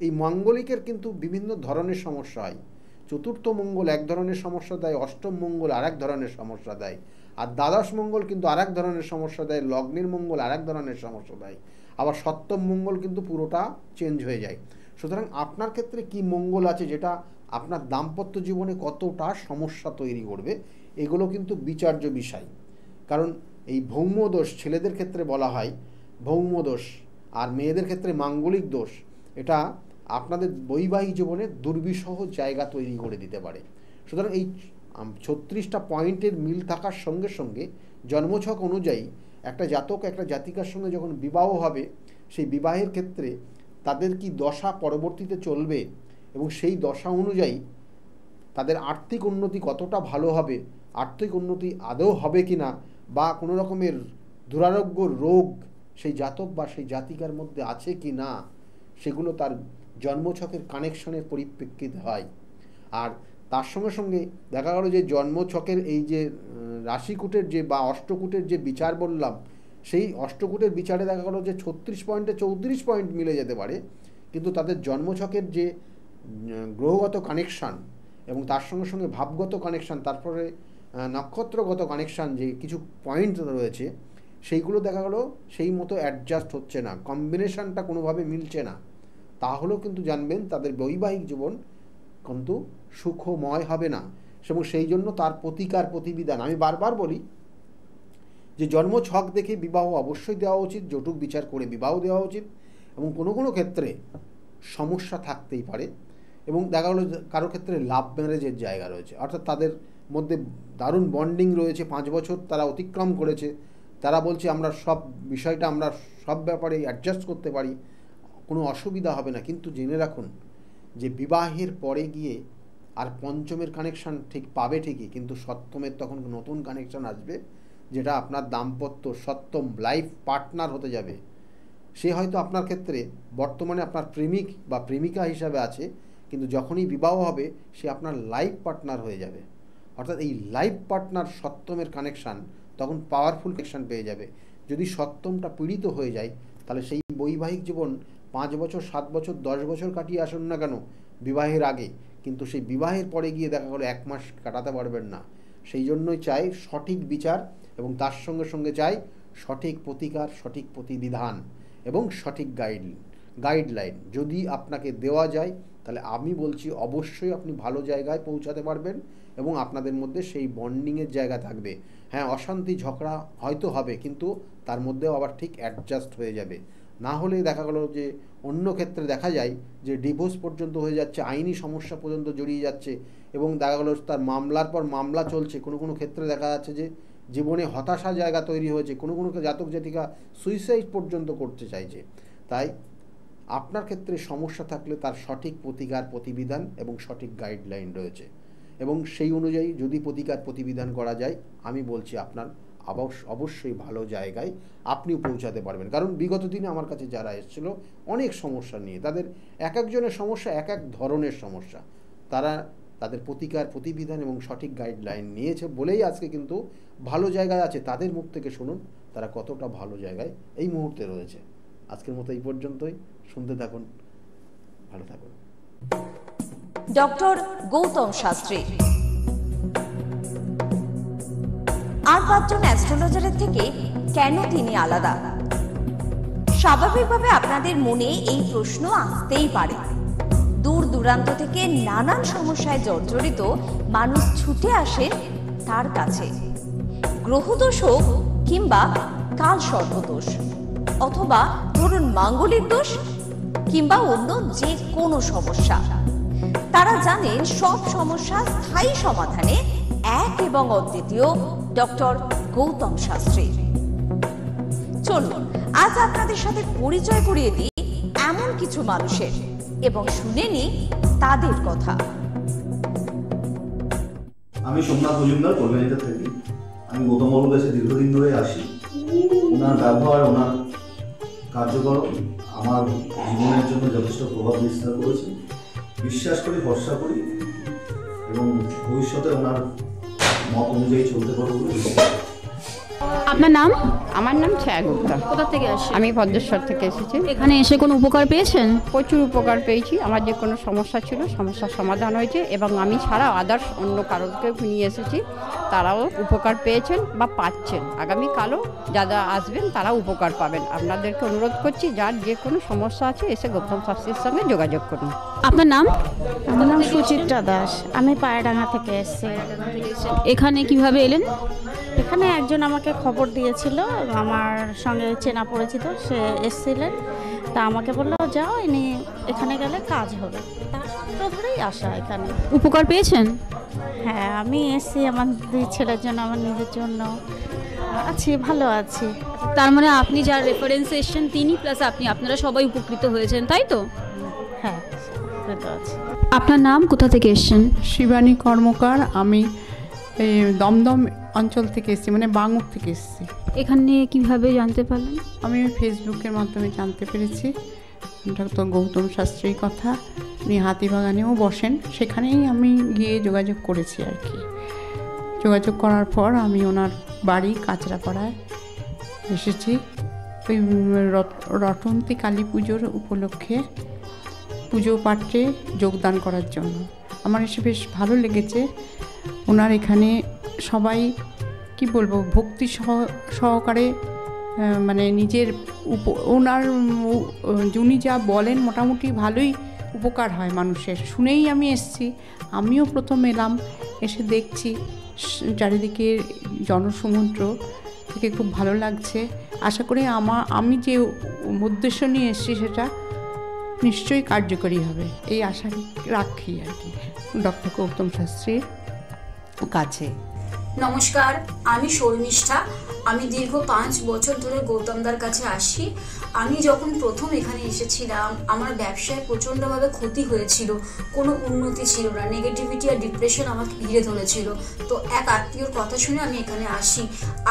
এই মাঙ্গলিকের কিন্তু বিভিন্ন ধরনের সমস্যা হয়। চতুর্থ মঙ্গল এক ধরনের সমস্যা দেয়, অষ্টম মঙ্গল আর এক ধরনের সমস্যা দেয়, আর দ্বাদশ মঙ্গল কিন্তু আর এক ধরনের সমস্যা দেয়, লগ্নের মঙ্গল আর এক ধরনের সমস্যা দেয়, আবার সপ্তম মঙ্গল কিন্তু পুরোটা চেঞ্জ হয়ে যায়। সুতরাং আপনার ক্ষেত্রে কি মঙ্গল আছে যেটা আপনার দাম্পত্য জীবনে কতটা সমস্যা তৈরি করবে, এগুলো কিন্তু বিচার্য বিষয়। কারণ এই ভৌম দোষ ছেলেদের ক্ষেত্রে বলা হয় ভৌম দোষ, আর মেয়েদের ক্ষেত্রে মাঙ্গলিক দোষ, এটা আপনাদের বৈবাহিক জীবনে দুর্বিষহ জায়গা তৈরি করে দিতে পারে। সুতরাং এই 36টা পয়েন্টের মিল থাকার সঙ্গে সঙ্গে জন্মছক অনুযায়ী একটা জাতক একটা জাতিকার সঙ্গে যখন বিবাহ হবে, সেই বিবাহের ক্ষেত্রে তাদের কি দশা পরবর্তীতে চলবে এবং সেই দশা অনুযায়ী তাদের আর্থিক উন্নতি কতটা ভালো হবে, আর্থিক উন্নতি আদৌ হবে কি না, বা কোনো রকমের দুরারোগ্য রোগ সেই জাতক বা সেই জাতিকার মধ্যে আছে কি না, সেগুলো তার জন্মছকের কানেকশনের পরিপ্রেক্ষিতে হয়। আর তার সঙ্গে সঙ্গে দেখা গেল যে জন্মছকের এই যে রাশিকূটের যে বা অষ্টকূটের যে বিচার বললাম, সেই অষ্টকূটের বিচারে দেখা গেল যে 36 পয়েন্টে 34 পয়েন্ট মিলে যেতে পারে, কিন্তু তাদের জন্মছকের যে গ্রহগত কানেকশান এবং তার সঙ্গে সঙ্গে ভাবগত কানেকশান, তারপরে নক্ষত্রগত কানেকশান যে কিছু পয়েন্ট রয়েছে, সেইগুলো দেখা গেলো সেই মতো অ্যাডজাস্ট হচ্ছে না, কম্বিনেশানটা কোনোভাবে মিলছে না। তাহলেও কিন্তু জানবেন তাদের বৈবাহিক জীবন কিন্তু সুখময় হবে না। এবং সেই জন্য তার প্রতিকার প্রতিবিধান, আমি বারবার বলি যে জন্মছক দেখে বিবাহ অবশ্যই দেওয়া উচিত, জটুক বিচার করে বিবাহ দেওয়া উচিত। এবং কোনো কোনো ক্ষেত্রে সমস্যা থাকতেই পারে, এবং দেখা গেলো কারো ক্ষেত্রে লাভ ম্যারেজের জায়গা রয়েছে, অর্থাৎ তাদের মধ্যে দারুণ বন্ডিং রয়েছে, 5 বছর তারা অতিক্রম করেছে, তারা বলছে আমরা সব বিষয়টা আমরা সব ব্যাপারে অ্যাডজাস্ট করতে পারি, কোনো অসুবিধা হবে না। কিন্তু জেনে রাখুন যে বিবাহের পরে গিয়ে আর পঞ্চমের কানেকশান ঠিক পাবে ঠিকই, কিন্তু সপ্তমের তখন নতুন কানেকশান আসবে, যেটা আপনার দাম্পত্য সপ্তম লাইফ পার্টনার হতে যাবে। সে হয়তো আপনার ক্ষেত্রে বর্তমানে আপনার প্রেমিক বা প্রেমিকা হিসাবে আছে, কিন্তু যখনই বিবাহ হবে সে আপনার লাইফ পার্টনার হয়ে যাবে। অর্থাৎ এই লাইফ পার্টনার সপ্তমের কানেকশান তখন পাওয়ারফুল কানেকশান পেয়ে যাবে। যদি সপ্তমটা পীড়িত হয়ে যায়, তাহলে সেই বৈবাহিক জীবন 5 বছর 7 বছর 10 বছর কাটিয়ে আসুন না কেন বিবাহের আগে, কিন্তু সেই বিবাহের পরে গিয়ে দেখা গেলো 1 মাস কাটাতে পারবেন না। সেই জন্যই চাই সঠিক বিচার, এবং তার সঙ্গে সঙ্গে চাই সঠিক প্রতিকার, সঠিক প্রতিবিধান এবং সঠিক গাইডলাইন যদি আপনাকে দেওয়া যায়, তাহলে আমি বলছি অবশ্যই আপনি ভালো জায়গায় পৌঁছাতে পারবেন এবং আপনাদের মধ্যে সেই বন্ডিংয়ের জায়গা থাকবে। হ্যাঁ, অশান্তি ঝগড়া হয়তো হবে, কিন্তু তার মধ্যেও আবার ঠিক অ্যাডজাস্ট হয়ে যাবে। না হলে দেখা গেল যে অন্য ক্ষেত্রে দেখা যায় যে ডিভোর্স পর্যন্ত হয়ে যাচ্ছে, আইনি সমস্যা পর্যন্ত জড়িয়ে যাচ্ছে, এবং দেখা গেল তার মামলার পর মামলা চলছে। কোনো কোনো ক্ষেত্রে দেখা যাচ্ছে যে জীবনে হতাশা জায়গা তৈরি হয়েছে, কোনো কোনো জাতক জাতিকা সুইসাইড পর্যন্ত করতে চাইছে। তাই আপনার ক্ষেত্রে সমস্যা থাকলে তার সঠিক প্রতিকার প্রতিবিধান এবং সঠিক গাইডলাইন রয়েছে, এবং সেই অনুযায়ী যদি প্রতিকার প্রতিবিধান করা যায়, আমি বলছি আপনার অবশ্যই ভালো জায়গায় আপনিও পৌঁছাতে পারবেন। কারণ বিগত দিনে আমার কাছে যারা এসেছিলো অনেক সমস্যা নিয়ে, তাদের এক একজনের সমস্যা এক এক ধরনের সমস্যা, তারা তাদের প্রতিকার প্রতিবিধান এবং সঠিক গাইডলাইন নিয়েছে বলেই আজকে কিন্তু ভালো জায়গায় আছে। তাদের মুখ থেকে শুনুন তারা কতটা ভালো জায়গায় এই মুহূর্তে রয়েছে। আজকের মতো এই পর্যন্তই, শুনতে থাকুন, ভালো থাকুন। ডক্টর গৌতম শাস্ত্রী আর 5 জন অ্যাস্ট্রোলজারের থেকে কেন তিনি আলাদা? স্বাভাবিকভাবে আপনাদের মনে এই প্রশ্ন আসতেই পারে। দূর দূরান্ত থেকে নানান সমস্যায় জর্জরিত মানুষ ছুটে আসে তার কাছে। গ্রহদোষ হোক কিংবা কাল সর্পদোষ, অথবা ধরুন মাঙ্গলিক দোষ কিংবা অন্য যে কোনো সমস্যা, তারা জানেন সব সমস্যা স্থায়ী সমাধানে এক এবং অদ্বিতীয় ডক্টর গৌতম শাস্ত্রী। চলুন আজ আপনাদের সাথে পরিচয় করিয়ে দিই এমন কিছু মানুষের এবং শুনে নিই তাদের কথা। আমি সোমনাথ মজুমদার, কল্যাণীতে থাকি। আমি গৌতম বাবুর কাছে দীর্ঘদিন ধরে আসি। ওনার ব্যবহার, ওনার কার্যক্রম আমার জীবনের জন্য যথেষ্ট প্রভাব বিস্তার করেছে। বিশ্বাস করি, ভরসা করি এবং ভবিষ্যতে ওনার মত অনুযায়ী চলতে পারবো বলে। আপনার নাম? আমার নাম ছায়া গুপ্তা। কোথা থেকে আসেন? আমি ভদ্রেশ্বর থেকে এসেছি। এখানে এসে কোনো উপকার পেয়েছেন? প্রচুর উপকার পেয়েছি। আমার যে কোনো সমস্যা ছিল, সমস্যার সমাধান হয়েছে এবং আমি ছাড়া আদার্স অন্য কারোকে নিয়ে এসেছি, তারাও উপকার পেয়েছেন বা পাচ্ছেন। আগামীকালও যারা আসবেন তারা উপকার পাবেন। আপনাদেরকে অনুরোধ করছি, যার যে কোনো সমস্যা আছে এসে গৌতম শাস্ত্রীর সঙ্গে যোগাযোগ করুন। আপনার নাম? আমার নাম সুচিত্রা দাস। আমি পায়রাডাঙ্গা থেকে এসেছি। এখানে কিভাবে এলেন? এখানে একজন আমাকে খবর দিয়েছিল, আমার সঙ্গে চেনা পরিচিত, সে এসেছিলেন। তা আমাকে বললো যাও, ইনি এখানে গেলে কাজ হবে। তার সূত্র ধরেই আসা এখানে। উপকার পেয়েছেন? হ্যাঁ, আমি এসেছি আমার দুই ছেলের জন্য, আমার নিজের জন্য। আছি, ভালো আছি। তার মানে আপনি যার রেফারেন্সে এসেছেন তিনি প্লাস আপনি, আপনারা সবাই উপকৃত হয়েছেন, তাই তো? হ্যাঁ, উপকৃত আছি। আপনার নাম? কোথা থেকে এসেছেন? শিবানী কর্মকার। আমি এই দমদম অঞ্চল থেকে এসেছি, মানে বাঙুর থেকে এসেছি। এখানে কিভাবে জানতে পারলেন? আমি ফেসবুকের মাধ্যমে জানতে পেরেছি ডক্টর গৌতম শাস্ত্রীর কথা। উনি হাতিবাগানেও বসেন, সেখানেই আমি গিয়ে যোগাযোগ করেছি আর কি। যোগাযোগ করার পর আমি ওনার বাড়ি কাঁচরাপাড়ায় এসেছি ওই রটন্তী কালী পুজোর উপলক্ষে পুজো পাঠে যোগদান করার জন্য। আমার এসে বেশ ভালো লেগেছে। ওনার এখানে সবাই কি বলবো, ভক্তি সহকারে মানে নিজের ওনার উনি যা বলেন মোটামুটি ভালোই উপকার হয় মানুষের। শুনেই আমি এসেছি। আমিও প্রথম এলাম, এসে দেখছি চারিদিকে জনসমুদ্র, থেকে খুব ভালো লাগছে। আশা করি আমি যে উদ্দেশ্য নিয়ে এসেছি সেটা নিশ্চয়ই কার্যকরী হবে, এই আশা রাখি আর কি ডক্টর গৌতম শাস্ত্রীর কাছে। নমস্কার, আমি শর্মিষ্ঠা। আমি দীর্ঘ 5 বছর ধরে গৌতমদার কাছে আসি। আমি যখন প্রথম এখানে এসেছিলাম, আমার ব্যবসায় প্রচণ্ডভাবে ক্ষতি হয়েছিল, কোনো উন্নতি ছিল না, নেগেটিভিটি আর ডিপ্রেশন আমাকে ঘিরে ধরেছিল। তো এক আত্মীয়র কথা শুনে আমি এখানে আসি।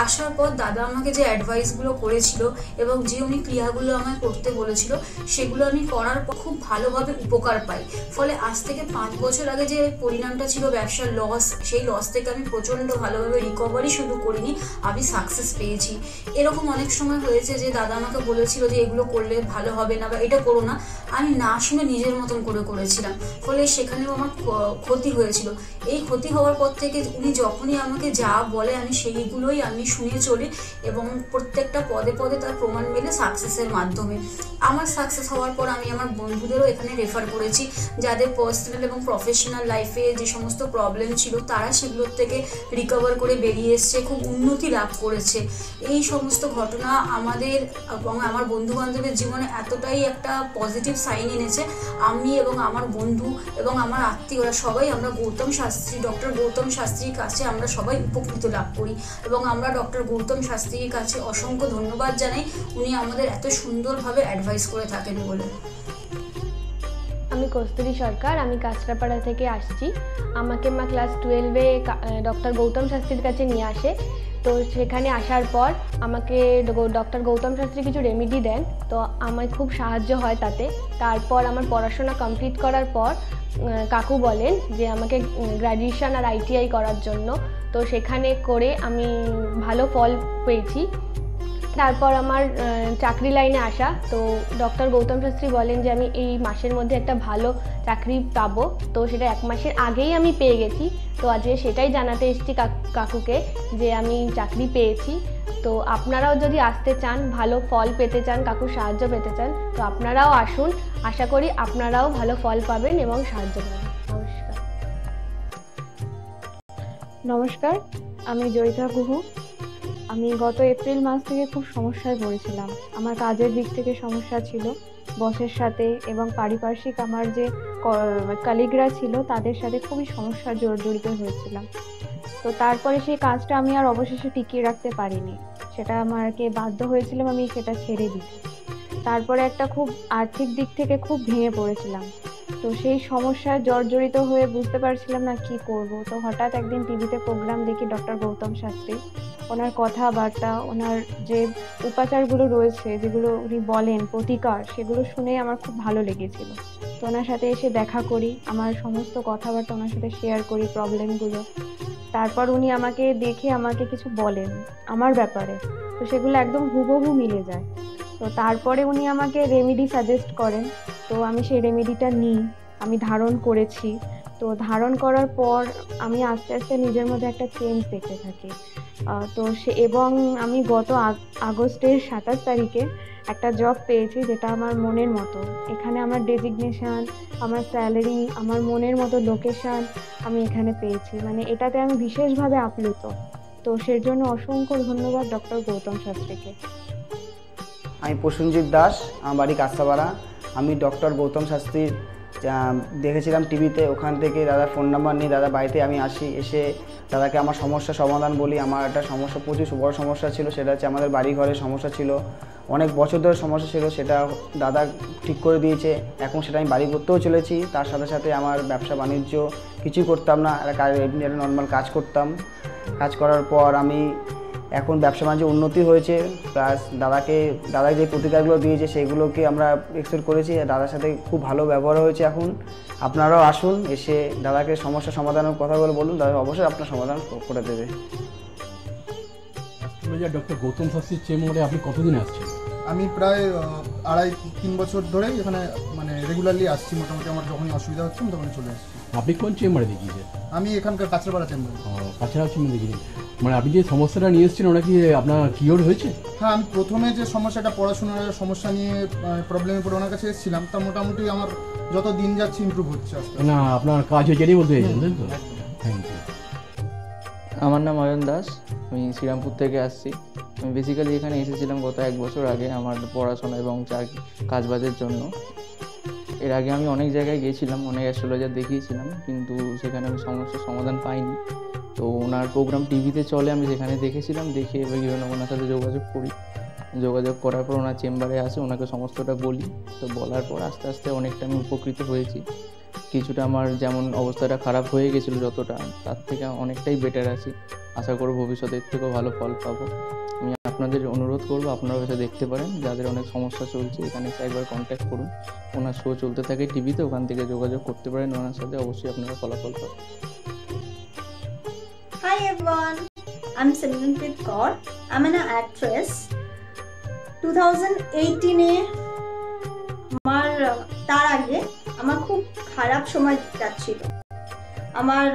আসার পর দাদা আমাকে যে অ্যাডভাইসগুলো করেছিল এবং যে উনি ক্রিয়াগুলো আমায় করতে বলেছিল, সেগুলো আমি করার পর খুব ভালোভাবে উপকার পাই। ফলে আজ থেকে 5 বছর আগে যে পরিণামটা ছিল ব্যবসার লস, সেই লস থেকে আমি প্রচণ্ড ভালোভাবে রিকভারি শুরু করিনি, আমি সাকসেস পেয়েছি। এরকম অনেক সময় হয়েছে যে দাদা আমাকে বলেছিল যে এগুলো করলে ভালো হবে না বা এটা করো না, আমি না শুনে নিজের মতন করে করেছিলাম। ফলে সেখানেও আমার ক্ষতি হয়েছিল। এই ক্ষতি হওয়ার পর থেকে উনি যখনই আমাকে যা বলে আমি সেইগুলোই আমি শুনে চলি এবং প্রত্যেকটা পদে পদে তার প্রমাণ মেলে সাকসেসের মাধ্যমে। আমার সাকসেস হওয়ার পর আমি আমার বন্ধুদেরও এখানে রেফার করেছি, যাদের পার্সোনাল এবং প্রফেশনাল লাইফে যে সমস্ত প্রবলেম ছিল তারা সেগুলোর থেকে রিকভার করে বেরিয়ে এসছে, খুব উন্নতি লাভ করেছে। এই সমস্ত ঘটনা আমাদের এবং আমার বন্ধু বান্ধবের জীবনে এতটাই একটা পজিটিভ সাইন এনেছে, আমি এবং আমার বন্ধু এবং আমার আত্মীয়রা সবাই আমরা ডক্টর গৌতম শাস্ত্রীর কাছে আমরা সবাই উপকৃত লাভ করি এবং আমরা ডক্টর গৌতম শাস্ত্রীর কাছে অসংখ্য ধন্যবাদ জানাই, উনি আমাদের এত সুন্দরভাবে অ্যাডভাইস করে থাকেন বলে। আমি কস্তুরী সরকার, আমি কাঁচরাপাড়া থেকে আসছি। আমাকে মা ক্লাস 12-এ ডক্টর গৌতম শাস্ত্রীর কাছে নিয়ে আসে। তো সেখানে আসার পর আমাকে ডক্টর গৌতম শাস্ত্রী কিছু রেমেডি দেন, তো আমার খুব সাহায্য হয় তাতে। তারপর আমার পড়াশোনা কমপ্লিট করার পর কাকু বলেন যে আমাকে গ্র্যাজুয়েশন আর ITI করার জন্য। তো সেখানে করে আমি ভালো ফল পেয়েছি। তারপর আমার চাকরি লাইনে আসা, তো ডক্টর গৌতম শাস্ত্রী বলেন যে আমি এই মাসের মধ্যে একটা ভালো চাকরি পাবো। তো সেটা 1 মাসের আগেই আমি পেয়ে গেছি। তো আজকে সেটাই জানাতে এসেছি কাকুকে যে আমি চাকরি পেয়েছি। তো আপনারাও যদি আসতে চান, ভালো ফল পেতে চান, কাকুর সাহায্য পেতে চান, তো আপনারাও আসুন। আশা করি আপনারাও ভালো ফল পাবেন এবং সাহায্য পাবেন। নমস্কার। নমস্কার, আমি জয়িতা গুহ। আমি গত এপ্রিল মাস থেকে খুব সমস্যায় পড়েছিলাম। আমার কাজের দিক থেকে সমস্যা ছিল, বসের সাথে এবং পারিপার্শ্বিক আমার যে কলিগরা ছিল তাদের সাথে খুবই সমস্যা জড়িত হয়েছিলাম। তো তারপরে সেই কাজটা আমি আর অবশেষে টিকিয়ে রাখতে পারিনি, সেটা আমাকে বাধ্য হয়েছিলাম আমি সেটা ছেড়ে দিতে। তারপরে একটা খুব আর্থিক দিক থেকে খুব ভেঙে পড়েছিলাম। তো সেই সমস্যায় জর্জরিত হয়ে বুঝতে পারছিলাম না কি করব। তো হঠাৎ একদিন টিভিতে প্রোগ্রাম দেখি ডক্টর গৌতম শাস্ত্রী, ওনার কথাবার্তা, ওনার যে উপাচারগুলো রয়েছে যেগুলো উনি বলেন প্রতিকার, সেগুলো শুনে আমার খুব ভালো লেগেছিল। তো ওনার সাথে এসে দেখা করি, আমার সমস্ত কথাবার্তা ওনার সাথে শেয়ার করি, প্রবলেমগুলো। তারপর উনি আমাকে দেখে আমাকে কিছু বলেন আমার ব্যাপারে, তো সেগুলো একদম হুবহু মিলে যায়। তো তারপরে উনি আমাকে রেমেডি সাজেস্ট করেন, তো আমি সেই রেমেডিটা নিই, আমি ধারণ করেছি। তো ধারণ করার পর আমি আস্তে আস্তে নিজের মধ্যে একটা চেঞ্জ দেখতে থাকি। তো এবং আমি গত আগস্টের 27 তারিখে একটা জব পেয়েছি যেটা আমার মনের মতো। এখানে আমার ডেজিগনেশন, আমার স্যালারি, আমার মনের মতো লোকেশন আমি এখানে পেয়েছি, মানে এটাতে আমি বিশেষভাবে আপ্লুত। তো সের জন্য অসংখ্য ধন্যবাদ ডক্টর গৌতম শাস্ত্রীকে। আমি প্রসেনজিৎ দাস, আমার বাড়ি কাস্তাপাড়া। আমি ডক্টর গৌতম শাস্ত্রীর দেখেছিলাম টিভিতে, ওখান থেকে দাদার ফোন নাম্বার নিয়ে দাদা বাড়িতে আমি আসি, এসে দাদাকে আমার সমস্যার সমাধান বলি। আমার একটা সমস্যা, প্রচুর বড় সমস্যা ছিল, সেটা হচ্ছে আমাদের বাড়ি ঘরের সমস্যা ছিল, অনেক বছর ধরে সমস্যা ছিল, সেটা দাদা ঠিক করে দিয়েছে। এখন সেটা আমি বাড়ি করতেও চলেছি। তার সাথে সাথে আমার ব্যবসা বাণিজ্য কিছুই করতাম না, একটা নর্মাল কাজ করতাম। কাজ করার পর আমি এখন ব্যবসা বাণিজ্য উন্নতি হয়েছে, প্লাস দাদা যে প্রতিকারগুলো দিয়েছে সেগুলোকে আমরা এক্সেপ্ট করেছি। দাদার সাথে খুব ভালো ব্যবহার হয়েছে। এখন আপনারাও আসুন, এসে দাদাকে সমস্যা সমাধানের কথাগুলো বলুন, দাদা অবশ্যই আপনার সমাধান করে দেবে। ডক্টর গৌতম শাস্ত্রীর চেম্বারে আপনি কতদিন আসছেন? আমি প্রায় 2.5-3 বছর ধরে এখানে মানে রেগুলারলি আসছি। মোটামুটি আমার যখনই অসুবিধা হচ্ছে আমি তখন চলে আসছি। আপনি কোন চেম্বারে দেখিয়েছেন? আমি এখানকার কাছড়াপাড়া চেম্বারে। কাছড়াপাড়া চেম্বারে দেখিয়েছেন, মানে আপনি যে সমস্যাটা নিয়ে এসেছেন ওটা কি আপনার কিওর হয়েছে? হ্যাঁ, আমি প্রথমে যে সমস্যাটা, পড়াশোনার সমস্যা নিয়ে প্রবলেমে পড়ে ওনার কাছে এসেছিলাম, তা মোটামুটি আমার যত দিন যাচ্ছে ইমপ্রুভ হচ্ছে আস্তে আস্তে। না, আপনার কাজ হয়েছে এটাই বলতে চাইছেন, তাই তো? Thank you. আমার নাম অয়ন দাস, আমি শ্রীরামপুর থেকে আসছি। আমি বেসিক্যালি এখানে এসেছিলাম গত 1 বছর আগে আমার পড়াশোনা এবং কাজবাজের জন্য। এর আগে আমি অনেক জায়গায় গিয়েছিলাম, অনেক অ্যাস্ট্রোলজার দেখিয়েছিলাম, কিন্তু সেখানে আমি সমস্যার সমাধান পাইনি। তো ওনার প্রোগ্রাম টিভিতে চলে, আমি সেখানে দেখেছিলাম, দেখে এবার ওনার সাথে যোগাযোগ করি। যোগাযোগ করার পর ওনার চেম্বারে আসে, ওনাকে সমস্তটা বলি। তো বলার পর আস্তে আস্তে অনেকটা আমি উপকৃত হয়েছি। কিছুটা আমার যেমন অবস্থাটা খারাপ হয়ে গেছিলো যতটা, তার থেকে অনেকটাই বেটার আছি। আশা করব ভবিষ্যতে এর থেকেও ভালো ফল পাবো। আমি আপনাদের অনুরোধ করবো আপনারা এসে দেখতে পারেন, যাদের অনেক সমস্যা চলছে এখানে এসে একবার কন্ট্যাক্ট করুন। ওনার শো চলতে থাকে টিভিতে, ওখান থেকে যোগাযোগ করতে পারেন ওনার সাথে, অবশ্যই আপনারা ফলাফল পাবেন। Hi everyone, I'm Simranpreet Kaur. I'm an actress. 2018 আমার তার আগে আমার খুব খারাপ সময় যাচ্ছিল। আমার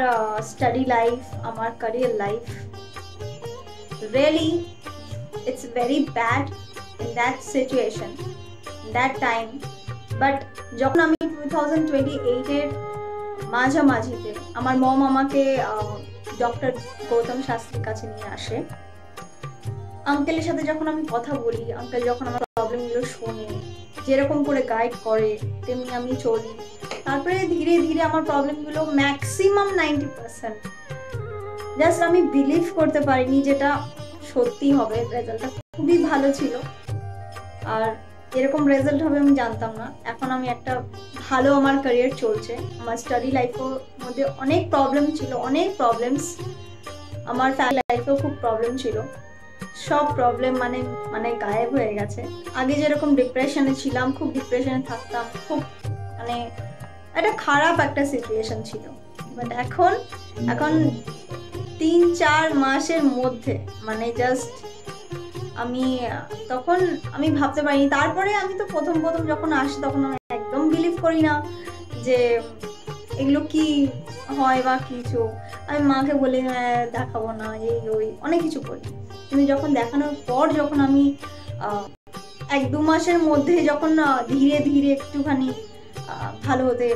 স্টাডি লাইফ, আমার career life, really it's very bad in that situation, that time. But যখন আমি 2028 মাঝামাঝিতে আমার মম আমাকে ডক্টর গৌতম শাস্ত্রীর কাছে নিয়ে আসে। আঙ্কেলের সাথে যখন আমি কথা বলি, আঙ্কেল যখন আমার প্রবলেমগুলো শোনে, যেরকম করে গাইড করে তেমনি আমি চলি। তারপরে ধীরে ধীরে আমার প্রবলেমগুলো ম্যাক্সিমাম 90% জাস্ট আমি বিলিভ করতে পারিনি যেটা সত্যি হবে। রেজাল্টটা খুবই ভালো ছিল, আর এরকম রেজাল্ট হবে আমি জানতাম না। এখন আমি একটা ভালো আমার ক্যারিয়ার চলছে। আমার স্টাডি লাইফের মধ্যে অনেক প্রবলেম ছিল, অনেক প্রবলেমস। আমার ফ্যামিলি লাইফেও খুব প্রবলেম ছিল, সব প্রবলেম মানে গায়েব হয়ে গেছে। আগে যেরকম ডিপ্রেশনে ছিলাম, খুব ডিপ্রেশনে থাকতাম, খুব মানে একটা খারাপ একটা সিচুয়েশন ছিল। বাট এখন 3-4 মাসের মধ্যে মানে জাস্ট তখন আমি ভাবতে পারিনি। তারপরে আমি তো প্রথম যখন আসি তখন আমি একদম বিলিভ করি না যে এগুলো কি হয় বা কিছু। আমি মাকে বলি হ্যাঁ দেখাবো না, এই ওই অনেক কিছু করি। কিন্তু যখন দেখানোর পর যখন আমি 1-2 মাসের মধ্যে যখন ধীরে ধীরে একটুখানি ভালো হতে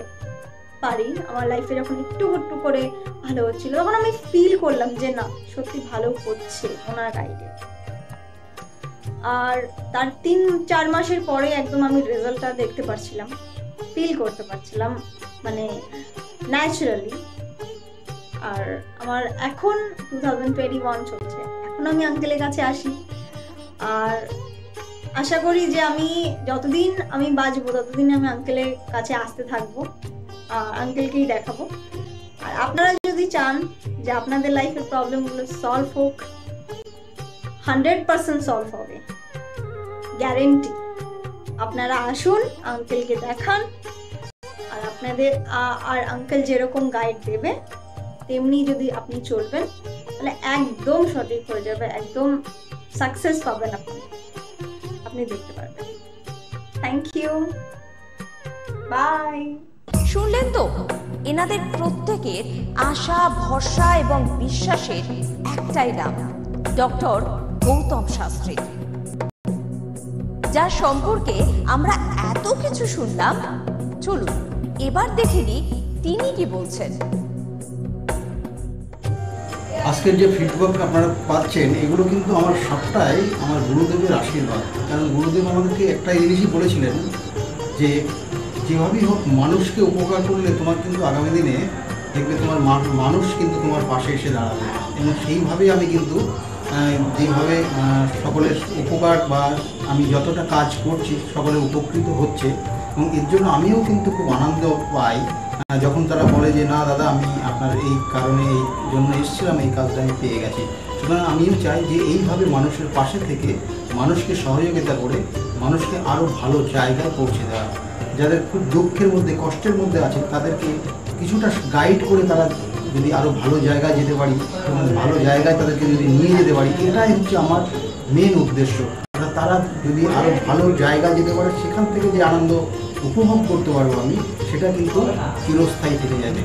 পারি। আমার লাইফে যখন একটু একটু করে ভালো হচ্ছিল তখন আমি ফিল করলাম যে না সত্যি ভালো হচ্ছে ওনার গাইডে। আর তার 3-4 মাসের পরে একদম আমি রেজাল্টটা দেখতে পারছিলাম, ফিল করতে পারছিলাম মানে ন্যাচারালি। আর আমার এখন 2021 চলছে, এখন আমি আঙ্কেলের কাছে আসি আর আশা করি যে আমি যতদিন আমি বাঁচবো ততদিন আমি আঙ্কেলের কাছে আসতে থাকবো, আঙ্কেলকেই দেখাবো। আর আপনারা যদি চান যে আপনাদের লাইফের প্রবলেমগুলো সলভ হোক, 100% সলভ হবে, গ্যারেন্টি। আপনারা আসুন, আঙ্কেলকে দেখান, আর আপনাদের আর আঙ্কেল যেরকম গাইড দেবে তেমনি যদি আপনি চলবেন তাহলে একদম সঠিক হয়ে যাবে, একদম সাকসেস পাবেন আপনি দেখতে পারবেন। Thank you, bye. শুনলেন তো, এনাদের প্রত্যেকের আশা, ভরসা এবং বিশ্বাসের একটাই নাম, ডক্টর গৌতম শাস্ত্রী, যার সম্পর্কে আমরা এত কিছু শুনলাম। চলুন এবার দেখে নিই তিনি কি বলছেন। আজকের যে ফিডব্যাক আপনারা পাচ্ছেন এগুলো কিন্তু আমার সবটাই আমার গুরুদেবের আশীর্বাদ। কারণ গুরুদেব আমাদেরকে একটা জিনিসই বলেছিলেন যে যেভাবেই হোক মানুষকে উপকার করলে তোমার কিন্তু আগামী দিনে দেখবে তোমার মানুষ কিন্তু তোমার পাশে এসে দাঁড়াবে। এবং সেইভাবেই আমি কিন্তু যেভাবে সকলের উপকার বা আমি যতটা কাজ করছি সকলে উপকৃত হচ্ছে, এবং এর জন্য আমিও কিন্তু খুব আনন্দ পাই যখন তারা বলে যে না দাদা আমি আপনার এই কারণে এই জন্য এসেছিলাম, এই কাজটা আমি পেয়ে গেছি। সুতরাং আমিও চাই যে এইভাবে মানুষের পাশে থেকে মানুষকে সহযোগিতা করে মানুষকে আরও ভালো জায়গায় পৌঁছে দেওয়া। যাদের খুব দুঃখের মধ্যে কষ্টের মধ্যে আছে তাদেরকে কিছুটা গাইড করে তারা যদি আরও ভালো জায়গায় যেতে পারি এবং ভালো জায়গায় তাদেরকে যদি নিয়ে যেতে পারি, এটাই হচ্ছে আমার মেন উদ্দেশ্য। তারা যদি আরও ভালো জায়গায় যেতে পারে সেখান থেকে যে আনন্দ উপভোগ করতে পারবো আমি, সেটা কিন্তু চিরস্থায়ী থেকে যাবে।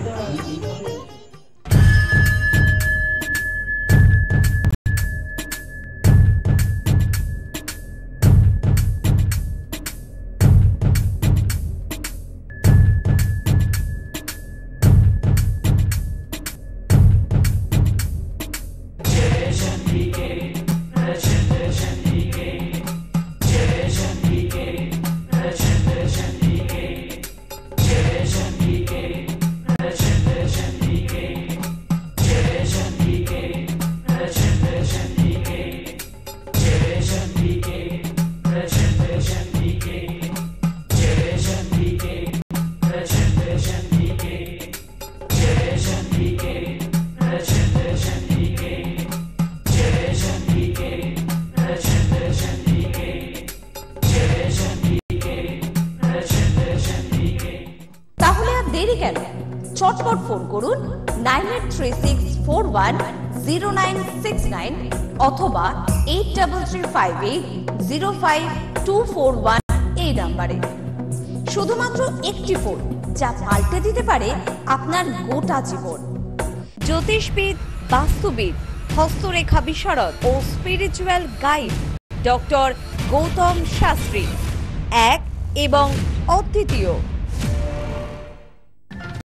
চটপট ফোন করুন 9836410969 অথবা 8335805241 এই নাম্বারে। শুধুমাত্র একটি ফোন যা পাল্টে দিতে পারে আপনার গোটা জীবন। জ্যোতিষবিদ, বাস্তুবিদ, হস্তরেখা বিশারদ ও spiritual guide doctor Gautam Shastri, এক এবং অদ্বিতীয়।